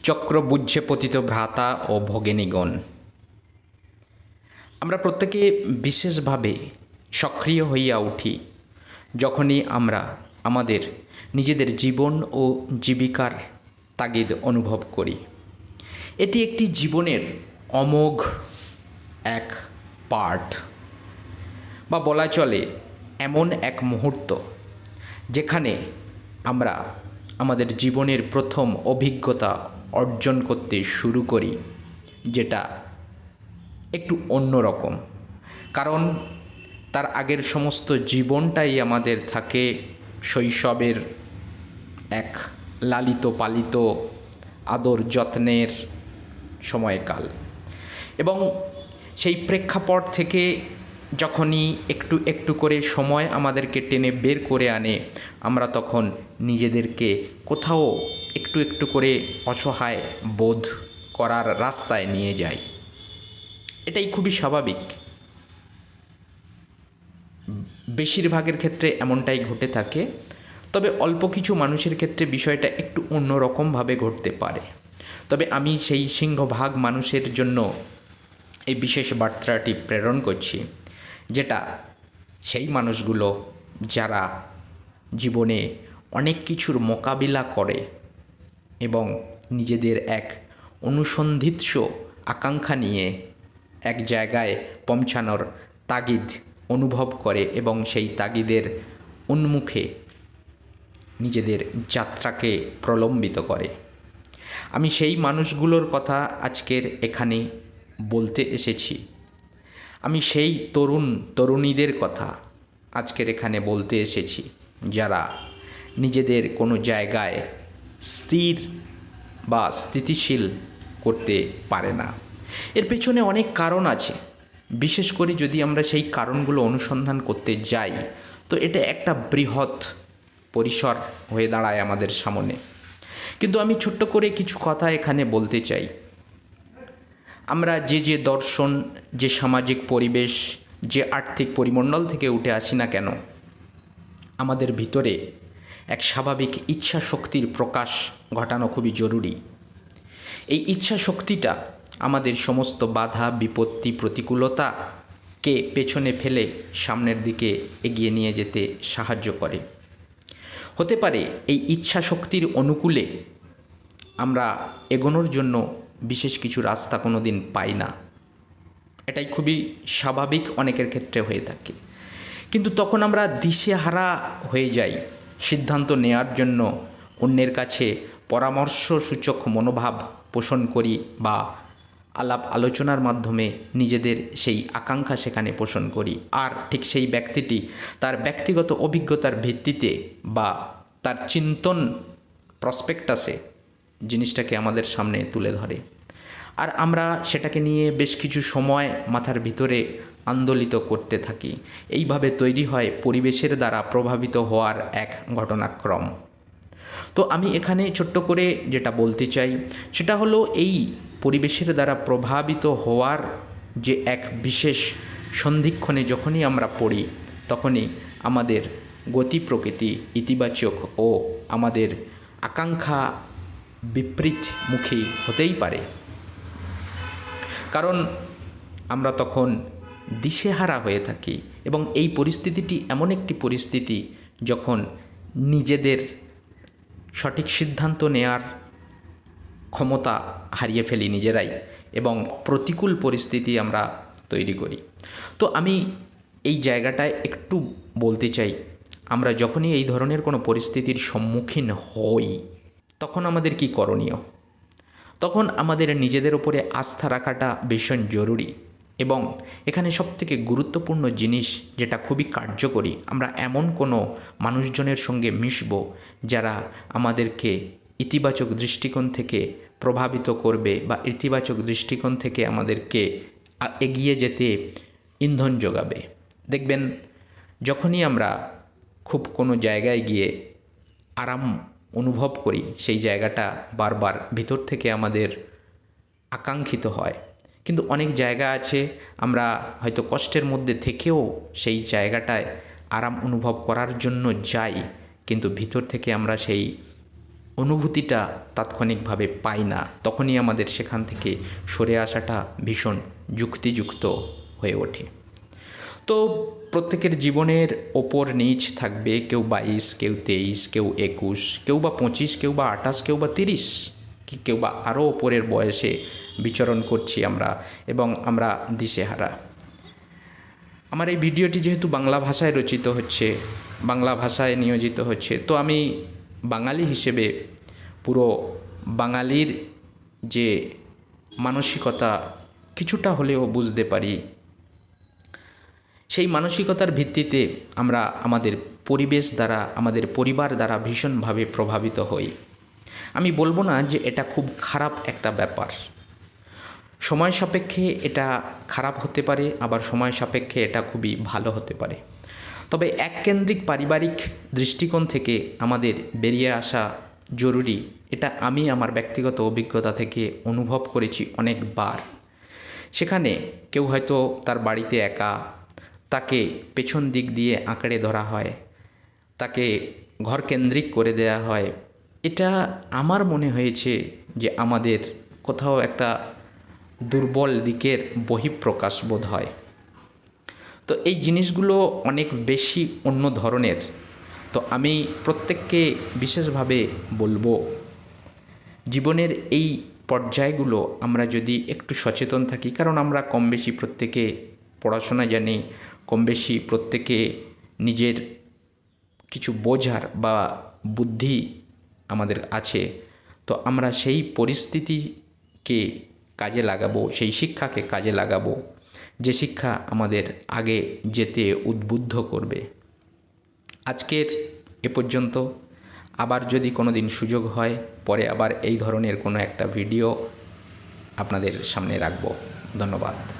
চক্রবুজ্জে পতিত ভ্রাতা ও ভগিনীগণ, আমরা প্রত্যেকে বিশেষভাবে সক্রিয় হইয়া উঠি যখনই আমরা আমাদের নিজেদের জীবন ও জীবিকার তাগিদ অনুভব করি। এটি একটি জীবনের অমোঘ এক পার্ট, বা বলা চলে এমন এক মুহূর্ত যেখানে আমরা আমাদের জীবনের প্রথম অভিজ্ঞতা অর্জন করতে শুরু করি, যেটা একটু অন্যরকম। কারণ তার আগের সমস্ত জীবনটাই আমাদের থাকে শৈশবের এক লালিত পালিত আদর যত্নের সময়কাল, এবং সেই প্রেক্ষাপট থেকে যখনই একটু একটু করে সময় আমাদেরকে টেনে বের করে আনে, আমরা তখন নিজেদেরকে কোথাও একটু একটু করে অসহায় বোধ করার রাস্তায় নিয়ে যাই। এটাই খুবই স্বাভাবিক। বেশিরভাগের ক্ষেত্রে এমনটাই ঘটে থাকে, তবে অল্প কিছু মানুষের ক্ষেত্রে বিষয়টা একটু অন্যরকমভাবে ঘটতে পারে। তবে আমি সেই সিংহভাগ মানুষের জন্য এই বিশেষ বার্তাটি প্রেরণ করছি, যেটা সেই মানুষগুলো যারা জীবনে অনেক কিছুর মোকাবিলা করে এবং নিজেদের এক অনুসন্ধিৎস আকাঙ্ক্ষা নিয়ে এক জায়গায় পৌঁছানোর তাগিদ অনুভব করে এবং সেই তাগিদের উন্মুখে নিজেদের যাত্রাকে প্রলম্বিত করে। আমি সেই মানুষগুলোর কথা আজকের এখানে বলতে এসেছি। আমি সেই তরুণীদের কথা আজকের এখানে বলতে এসেছি, যারা নিজেদের কোনো জায়গায় স্থির বা স্থিতিশীল করতে পারে না। এর পেছনে অনেক কারণ আছে। বিশেষ করে যদি আমরা সেই কারণগুলো অনুসন্ধান করতে যাই, তো এটা একটা বৃহৎ পরিসর হয়ে দাঁড়ায় আমাদের সামনে। কিন্তু আমি ছোট্ট করে কিছু কথা এখানে বলতে চাই। আমরা যে দর্শন, যে সামাজিক পরিবেশ, যে আর্থিক পরিমণ্ডল থেকে উঠে আসি না কেন, আমাদের ভিতরে এক স্বাভাবিক ইচ্ছা শক্তির প্রকাশ ঘটানো খুবই জরুরি। এই ইচ্ছা শক্তিটা আমাদের সমস্ত বাধা, বিপত্তি, প্রতিকূলতাকে পেছনে ফেলে সামনের দিকে এগিয়ে নিয়ে যেতে সাহায্য করে। হতে পারে এই ইচ্ছা শক্তির অনুকূলে আমরা এগোনোর জন্য বিশেষ কিছু রাস্তা কোনো দিন পাই না। এটাই খুবই স্বাভাবিক, অনেকের ক্ষেত্রে হয়ে থাকে। কিন্তু তখন আমরা দিশেহারা হয়ে যাই। সিদ্ধান্ত নেওয়ার জন্য অন্যের কাছে পরামর্শসূচক মনোভাব পোষণ করি, বা আলাপ আলোচনার মাধ্যমে নিজেদের সেই আকাঙ্ক্ষা সেখানে পোষণ করি। আর ঠিক সেই ব্যক্তিটি তার ব্যক্তিগত অভিজ্ঞতার ভিত্তিতে বা তার চিন্তন প্রসপেক্টাসে জিনিসটাকে আমাদের সামনে তুলে ধরে, আর আমরা সেটাকে নিয়ে বেশ কিছু সময় মাথার ভিতরে আন্দোলিত করতে থাকি। এইভাবে তৈরি হয় পরিবেশের দ্বারা প্রভাবিত হওয়ার এক ঘটনাক্রম। তো আমি এখানে ছোট্ট করে যেটা বলতে চাই, সেটা হলো এই পরিবেশের দ্বারা প্রভাবিত হওয়ার যে এক বিশেষ সন্ধিক্ষণে যখনই আমরা পড়ি, তখনই আমাদের গতি প্রকৃতি ইতিবাচক ও আমাদের আকাঙ্ক্ষা বিপরীতমুখী হতেই পারে। কারণ আমরা তখন দিশেহারা হয়ে থাকি, এবং এই পরিস্থিতিটি এমন একটি পরিস্থিতি যখন নিজেদের সঠিক সিদ্ধান্ত নেয়ার ক্ষমতা হারিয়ে ফেলি নিজেরাই, এবং প্রতিকূল পরিস্থিতি আমরা তৈরি করি। তো আমি এই জায়গাটায় একটু বলতে চাই, আমরা যখনই এই ধরনের কোনো পরিস্থিতির সম্মুখীন হই, তখন আমাদের কি করণীয়? তখন আমাদের নিজেদের উপরে আস্থা রাখাটা ভীষণ জরুরি। এবং এখানে সবথেকে গুরুত্বপূর্ণ জিনিস যেটা খুবই কার্যকরী, আমরা এমন কোনো মানুষজনের সঙ্গে মিশব যারা আমাদেরকে ইতিবাচক দৃষ্টিকোণ থেকে প্রভাবিত করবে, বা ইতিবাচক দৃষ্টিকোণ থেকে আমাদেরকে এগিয়ে যেতে ইন্ধন যোগাবে। দেখবেন, যখনই আমরা খুব কোনো জায়গায় গিয়ে আরাম অনুভব করি, সেই জায়গাটা বারবার ভিতর থেকে আমাদের আকাঙ্ক্ষিত হয়। কিন্তু অনেক জায়গা আছে আমরা হয়তো কষ্টের মধ্যে থেকেও সেই জায়গাটায় আরাম অনুভব করার জন্য যাই, কিন্তু ভিতর থেকে আমরা সেই অনুভূতিটা তাৎক্ষণিকভাবে পাই না, তখনই আমাদের সেখান থেকে সরে আসাটা ভীষণ যুক্তিযুক্ত হয়ে ওঠে। তো প্রত্যেকের জীবনের ওপর নিচ থাকবে, কেউ 22, কেউ 23, কেউ 21, কেউ বা 25, কেউ বা 28, কেউ বা 30, কেউ বা আরও ওপরের বয়সে বিচরণ করছি আমরা, এবং আমরা দিশেহারা। আমার এই ভিডিওটি যেহেতু বাংলা ভাষায় রচিত হচ্ছে, বাংলা ভাষায় নিয়োজিত হচ্ছে, তো আমি বাঙালি হিসেবে পুরো বাঙালির যে মানসিকতা কিছুটা হলেও বুঝতে পারি, সেই মানসিকতার ভিত্তিতে আমরা আমাদের পরিবেশ দ্বারা, আমাদের পরিবার দ্বারা ভীষণভাবে প্রভাবিত হই। আমি বলবো না যে এটা খুব খারাপ একটা ব্যাপার। সময় সাপেক্ষে এটা খারাপ হতে পারে, আবার সময় সাপেক্ষে এটা খুবই ভালো হতে পারে। তবে এককেন্দ্রিক পারিবারিক দৃষ্টিকোণ থেকে আমাদের বেরিয়ে আসা জরুরি, এটা আমি আমার ব্যক্তিগত অভিজ্ঞতা থেকে অনুভব করেছি অনেকবার। সেখানে কেউ হয়তো তার বাড়িতে একা, তাকে পেছন দিক দিয়ে আঁকড়ে ধরা হয়, তাকে ঘরকেন্দ্রিক করে দেয়া হয়। এটা আমার মনে হয়েছে যে আমাদের কোথাও একটা দুর্বল দিকের বহিঃপ্রকাশ বোধ হয়। তো এই জিনিসগুলো অনেক বেশি অন্য ধরনের। তো আমি প্রত্যেককে বিশেষভাবে বলবো, জীবনের এই পর্যায়গুলো আমরা যদি একটু সচেতন থাকি, কারণ আমরা কম বেশি প্রত্যেকে পড়াশোনা জানি, কম বেশি প্রত্যেকে নিজের কিছু বোঝার বা বুদ্ধি আমাদের আছে, তো আমরা সেই পরিস্থিতিকে কাজে লাগাবো, সেই শিক্ষাকে কাজে লাগাবো, যে শিক্ষা আমাদের আগে যেতে উদ্বুদ্ধ করবে। আজকের এ পর্যন্ত। আবার যদি কোনো দিন সুযোগ হয়, পরে আবার এই ধরনের কোনো একটা ভিডিও আপনাদের সামনে রাখব। ধন্যবাদ।